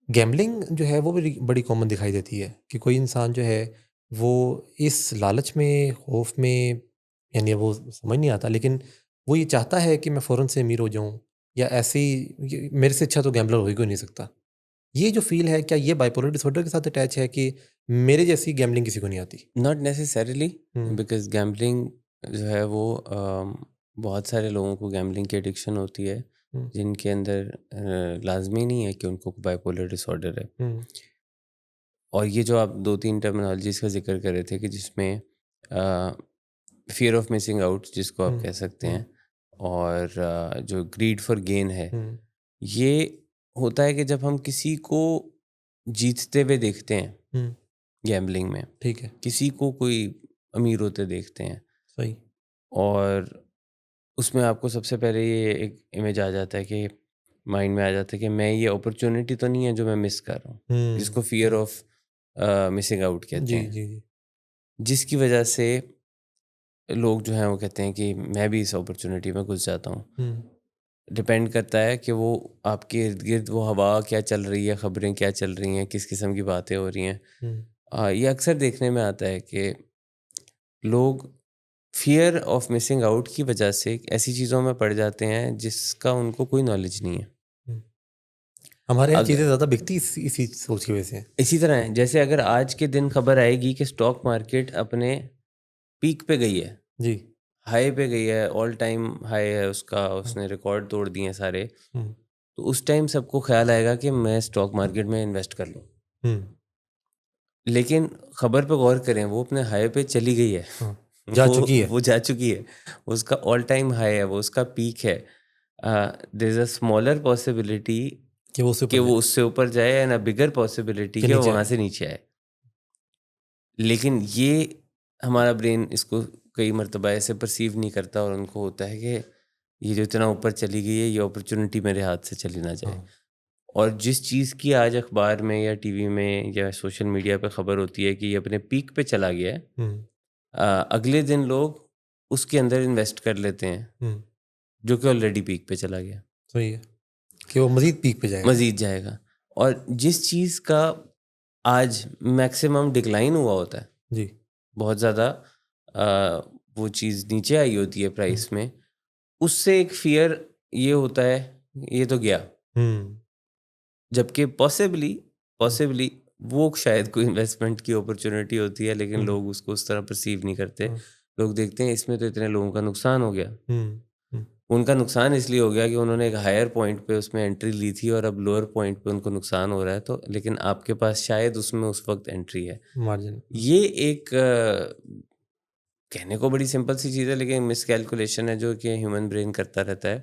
Gambling जो है वो बड़ी बड़ी कॉमन दिखाई देती है कि कोई इंसान जो है वो इस लालच में, खौफ में, यानी वो समझ नहीं आता, लेकिन वो ये चाहता है कि मैं फ़ौरन से अमीर हो जाऊँ या ऐसे ही मेरे से अच्छा तो गैम्बलर हो ही कोई नहीं सकता। ये जो फ़ील है, क्या ये बाइपोलर डिसऑर्डर के साथ अटैच है कि मेरे जैसी गैम्बलिंग किसी को नहीं आती? Not necessarily, hmm, because gambling जो है वो बहुत सारे लोगों को गैम्बलिंग की एडिक्शन होती है, हुँ, जिनके अंदर लाज़मी नहीं है कि उनको बाइपोलर डिसऑर्डर है। हुँ, और ये जो आप 2-3 टर्मिनोलॉजीज़ का ज़िक्र कर रहे थे कि जिसमें फ़ियर ऑफ मिसिंग आउट जिसको आप हुँ, कह सकते हुँ, हैं, और जो ग्रीड फॉर गेन है, हुँ, ये होता है कि जब हम किसी को जीतते हुए देखते हैं हुँ, गैम्बलिंग में, ठीक है, किसी को कोई अमीर होते देखते हैं, सही। और उसमें आपको सबसे पहले ये एक इमेज आ जाता है कि माइंड में आ जाता है कि मैं ये अपॉर्च्युनिटी तो नहीं है जो मैं मिस कर रहा हूँ, हुँ, जिसको fear hmm, of missing out कहते जी, हैं। जी, जी। जिसकी वजह से लोग जो हैं वो कहते हैं कि मैं भी इस अपॉर्च्युनिटी में घुस जाता हूँ। हुँ, डिपेंड करता है कि वो आपके इर्द-गिर्द वो हवा क्या चल रही है, खबरें क्या चल रही हैं, किस किस्म की बातें हो रही हैं। हुँ, ये अक्सर देखने में आता है कि लोग फ़ियर ऑफ मिसिंग आउट की वजह से ऐसी चीज़ों में पड़ जाते हैं जिसका उनको कोई नॉलेज नहीं है। हुँ। हमारे यहाँ अग चीज़ें ज़्यादा बिकती इसी सोच की वजह से हैं। इसी तरह है, जैसे अगर आज के दिन खबर आएगी कि स्टॉक मार्केट अपने पीक पे गई है, जी। हाई पे गई है, ऑल टाइम हाई है उसका, हुँ, उसने रिकॉर्ड तोड़ दिए हैं सारे, हुँ, तो उस टाइम सबको ख़्याल आएगा कि मैं स्टॉक मार्केट में इन्वेस्ट कर लूँ। हुँ, लेकिन खबर पे गौर करें, वो अपने हाई पे चली गई है। हाँ, जा वो चुकी है वो जा चुकी है। उसका ऑल टाइम हाई है, वो उसका पीक है। There is a smaller possibility कि वो उससे कि ऊपर वो जाए, उससे ऊपर जाए, एंड अ बिगर पॉसिबिलिटी कि कि वो नीचे वहाँ आए। से नीचे आए। लेकिन ये हमारा ब्रेन इसको कई मर्तबा ऐसे परसीव नहीं करता, और उनको होता है कि ये जो इतना ऊपर चली गई है, ये अपॉर्च्युनिटी मेरे हाथ से चली ना जाए। हाँ, और जिस चीज़ की आज अखबार में या टीवी में या सोशल मीडिया पे खबर होती है कि ये अपने पीक पे चला गया है, हुँ, अगले दिन लोग उसके अंदर इन्वेस्ट कर लेते हैं, हुँ, जो कि ऑलरेडी पीक पे चला गया, सही है, कि वो मज़ीद पीक पे जाएगा। मज़ीद जाएगा। और जिस चीज़ का आज मैक्सिमम डिक्लाइन हुआ होता है, जी। बहुत ज़्यादा वो चीज़ नीचे आई होती है हुँ, प्राइस में, उससे एक फ़ियर ये होता है, ये तो गया। हुँ, जबकि पॉसिबली हुँ, पॉसिबली वो शायद कोई इन्वेस्टमेंट की अपॉर्च्युनिटी होती है, लेकिन हुँ, लोग उसको उस तरह परसीव नहीं करते। हुँ, लोग देखते हैं इसमें तो इतने लोगों का नुकसान हो गया। हुँ, हुँ, उनका नुकसान इसलिए हो गया कि उन्होंने एक हायर पॉइंट पे उसमें एंट्री ली थी, और अब लोअर पॉइंट पे उनको नुकसान हो रहा है, तो लेकिन आपके पास शायद उसमें उस वक़्त एंट्री है। मार्जिन ये एक कहने को बड़ी सिंपल सी चीज़ है, लेकिन मिसकैलकुलेशन है जो कि ह्यूमन ब्रेन करता रहता है।